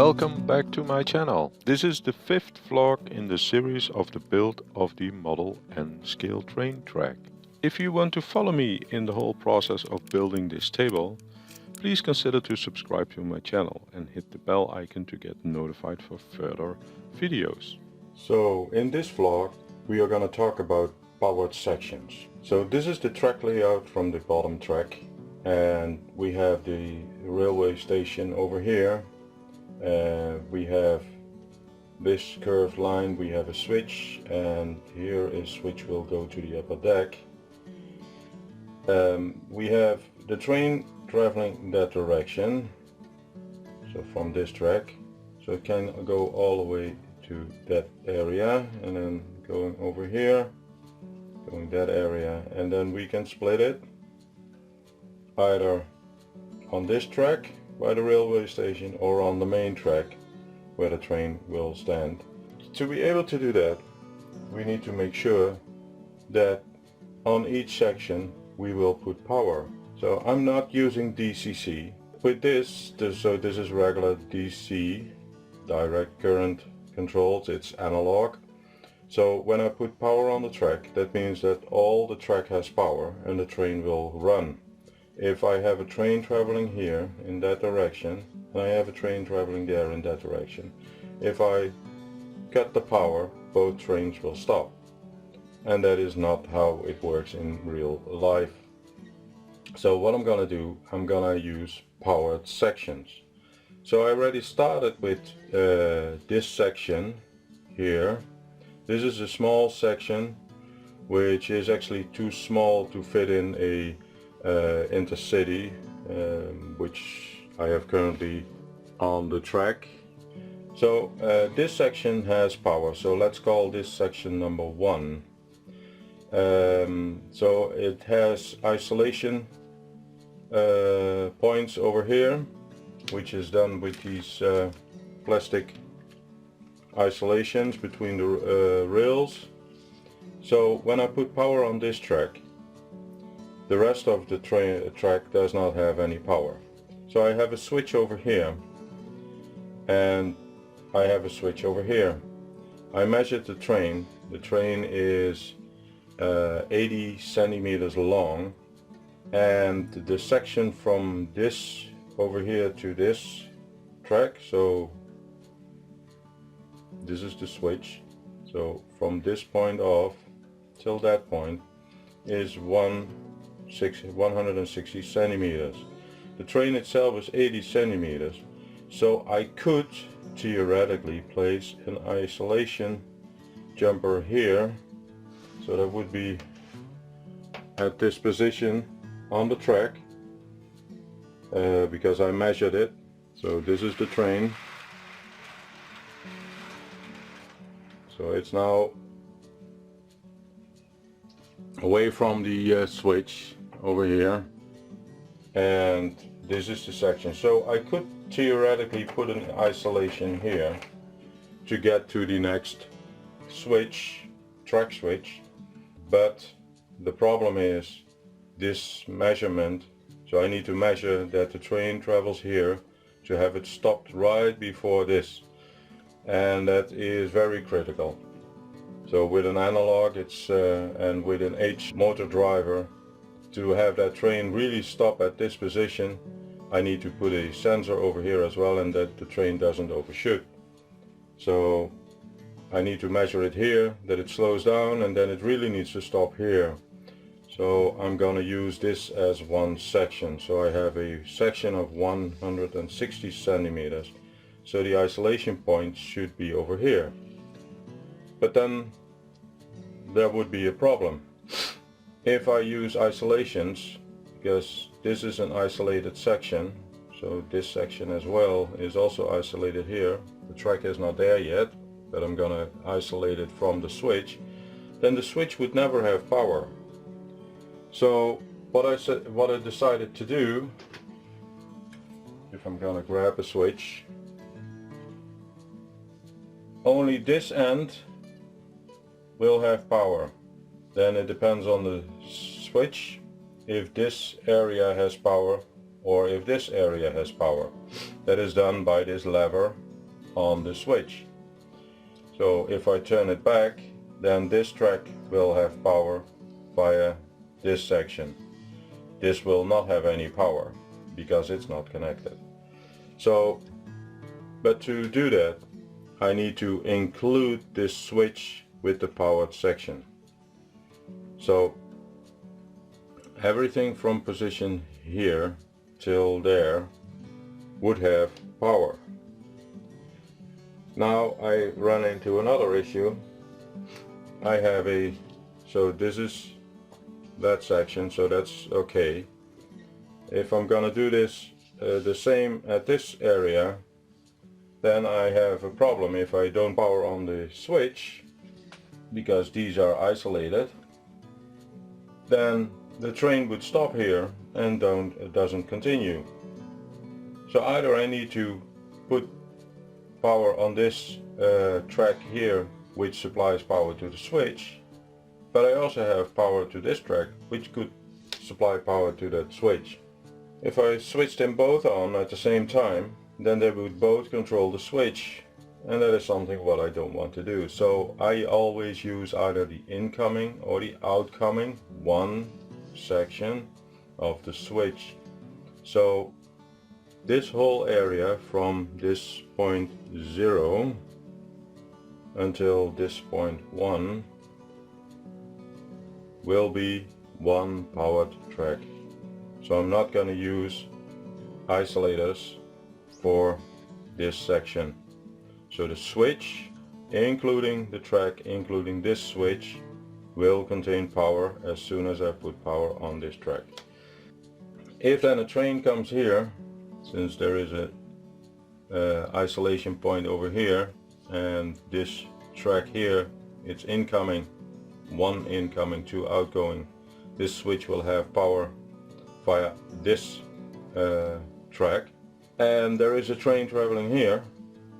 Welcome back to my channel. This is the fifth vlog in the series of the build of the Model N scale train track. If you want to follow me in the whole process of building this table, please consider to subscribe to my channel and hit the bell icon to get notified for further videos. So in this vlog we are going to talk about powered sections. So this is the track layout from the bottom track, and we have the railway station over here. We have this curved line, we have a switch, and here a switch will go to the upper deck. We have the train traveling in that direction, so from this track, so it can go all the way to that area, and then going over here, going that area, and then we can split it either on this track by the railway station or on the main track where the train will stand. To be able to do that, we need to make sure that on each section we will put power. So I'm not using DCC with this, so this is regular DC, direct current controls, it's analog. So when I put power on the track, that means that all the track has power and the train will run. If I have a train traveling here in that direction, and I have a train traveling there in that direction, if I cut the power, both trains will stop. And that is not how it works in real life. So what I'm gonna do, I'm gonna use powered sections. So I already started with this section here. This is a small section which is actually too small to fit in a intercity, which I have currently on the track. So this section has power, so let's call this section number 1. So it has isolation points over here, which is done with these plastic isolations between the rails. So when I put power on this track, the rest of the track does not have any power. So I have a switch over here, and I have a switch over here. I measured the train. The train is 80 centimeters long, and the section from this over here to this track, so this is the switch, so from this point off till that point is 160 centimeters. The train itself is 80 centimeters, so I could theoretically place an isolation jumper here, so that would be at this position on the track, because I measured it. So this is the train, so it's now away from the switch over here, and this is the section. So I could theoretically put an isolation here to get to the next switch, track switch, but the problem is this measurement. So I need to measure that the train travels here to have it stopped right before this, and that is very critical. So with an analog, it's and with an H motor driver, to have that train really stop at this position, I need to put a sensor over here as well, and that the train doesn't overshoot. So I need to measure it here, that it slows down, and then it really needs to stop here. So I'm gonna use this as one section. So I have a section of 160 centimeters. So the isolation point should be over here. But then there would be a problem. If I use isolations, because this is an isolated section, so this section as well is also isolated here. The track is not there yet, but I'm gonna isolate it from the switch. Then the switch would never have power. So what I decided to do, if I'm gonna grab a switch, only this end will have power. Then it depends on the switch if this area has power or if this area has power. That is done by this lever on the switch. So if I turn it back, then this track will have power via this section. This will not have any power because it's not connected. So, but to do that, I need to include this switch with the powered section. So everything from position here till there would have power. Now I run into another issue. I have so this is that section, so that's okay. If I'm gonna do this the same at this area, then I have a problem if I don't power on the switch, because these are isolated. Then the train would stop here and doesn't continue. So either I need to put power on this track here, which supplies power to the switch, but I also have power to this track, which could supply power to that switch. If I switched them both on at the same time, then they would both control the switch, and that is something what I don't want to do. So I always use either the incoming or the outgoing one section of the switch. So this whole area from this point 0 until this point 1 will be one powered track. So I'm not going to use isolators for this section. So the switch, including the track, including this switch, will contain power as soon as I put power on this track. If then a train comes here, since there is a isolation point over here, and this track here, it's incoming, one incoming, two outgoing, this switch will have power via this track. And there is a train traveling here,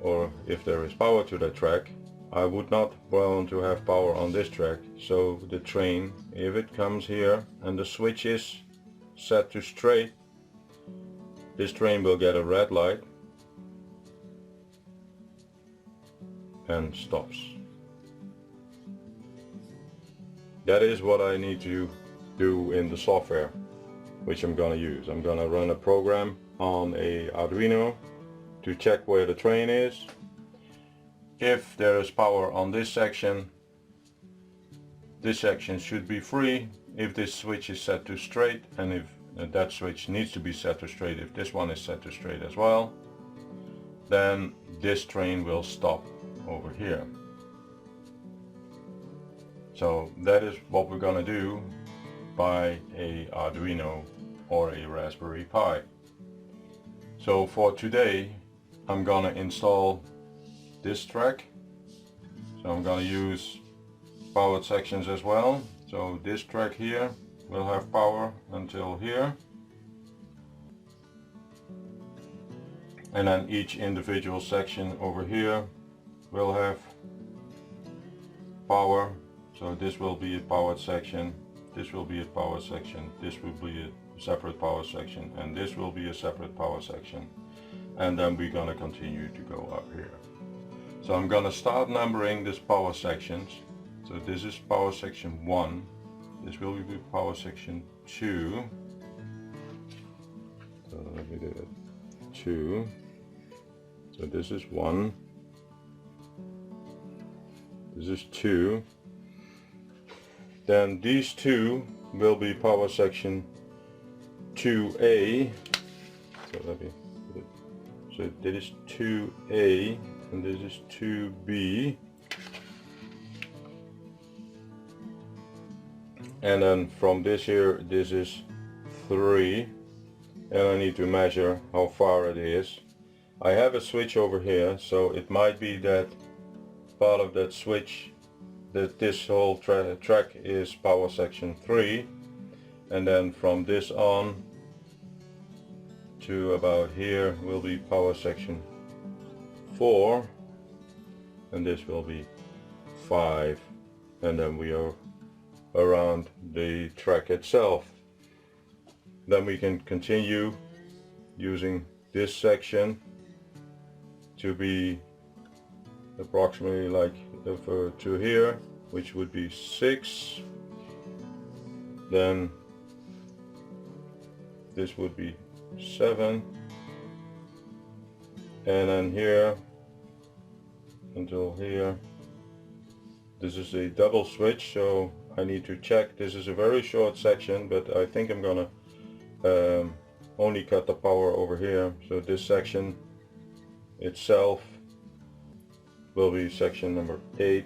or if there is power to that track, I would not want to have power on this track. So the train, if it comes here and the switch is set to straight, this train will get a red light and stops. That is what I need to do in the software, which I'm gonna use. I'm gonna run a program on a Arduino to check where the train is. If there is power on this section should be free. If this switch is set to straight, and if that switch needs to be set to straight, if this one is set to straight as well, then this train will stop over here. So that is what we're gonna do by a Arduino or a Raspberry Pi. So for today I'm gonna install this track. So I'm gonna use powered sections as well. So this track here will have power until here, and then each individual section over here will have power. So this will be a powered section, this will be a power section, this will be a separate power section, and this will be a separate power section. And then we're gonna continue to go up here. So I'm gonna start numbering these power sections. So this is power section 1, this will be power section 2. So let me do it. 2. So this is 1. This is 2. Then these two will be power section 2A. So let me put it. So this is 2A and this is 2B. And then from this here, this is 3. And I need to measure how far it is. I have a switch over here, so it might be that part of that switch, that this whole track is power section 3, and then from this on to about here will be power section 4, and this will be 5, and then we are around the track itself. Then we can continue using this section to be approximately like to here, which would be 6. Then this would be 7, and then here until here. This is a double switch, so I need to check. This is a very short section, but I think I'm gonna only cut the power over here. So this section itself will be section number 8.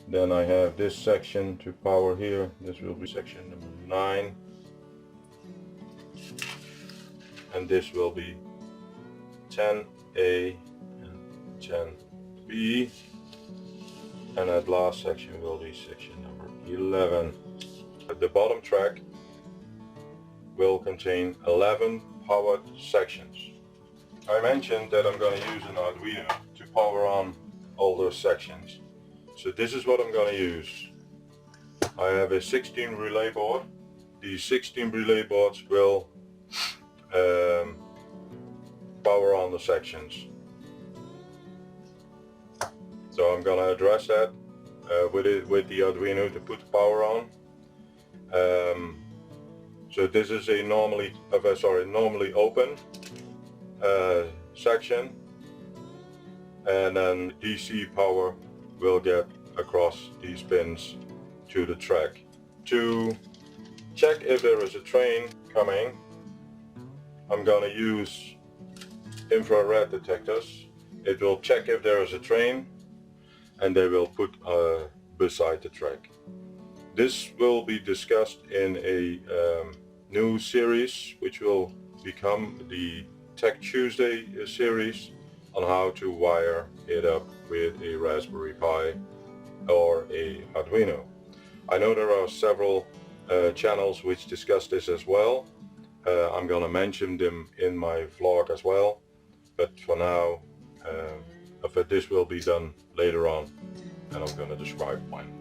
Then I have this section to power here. This will be section number 9. And this will be 10A and 10B. And that last section will be section number 11. The bottom track will contain 11 powered sections. I mentioned that I'm going to use an Arduino to power on all those sections. So this is what I'm going to use. I have a 16 relay board. These 16 relay boards will power on the sections. So I'm going to address that with the Arduino to put the power on. So this is a normally open section, and then DC power will get across these pins to the track. To check if there is a train coming, I'm going to use infrared detectors. It will check if there is a train, and they will put beside the track. This will be discussed in a new series, which will become the Tech Tuesday series, on how to wire it up with a Raspberry Pi or a Arduino. I know there are several channels which discuss this as well. I'm going to mention them in my vlog as well, but for now this will be done later on, and I'm going to describe one.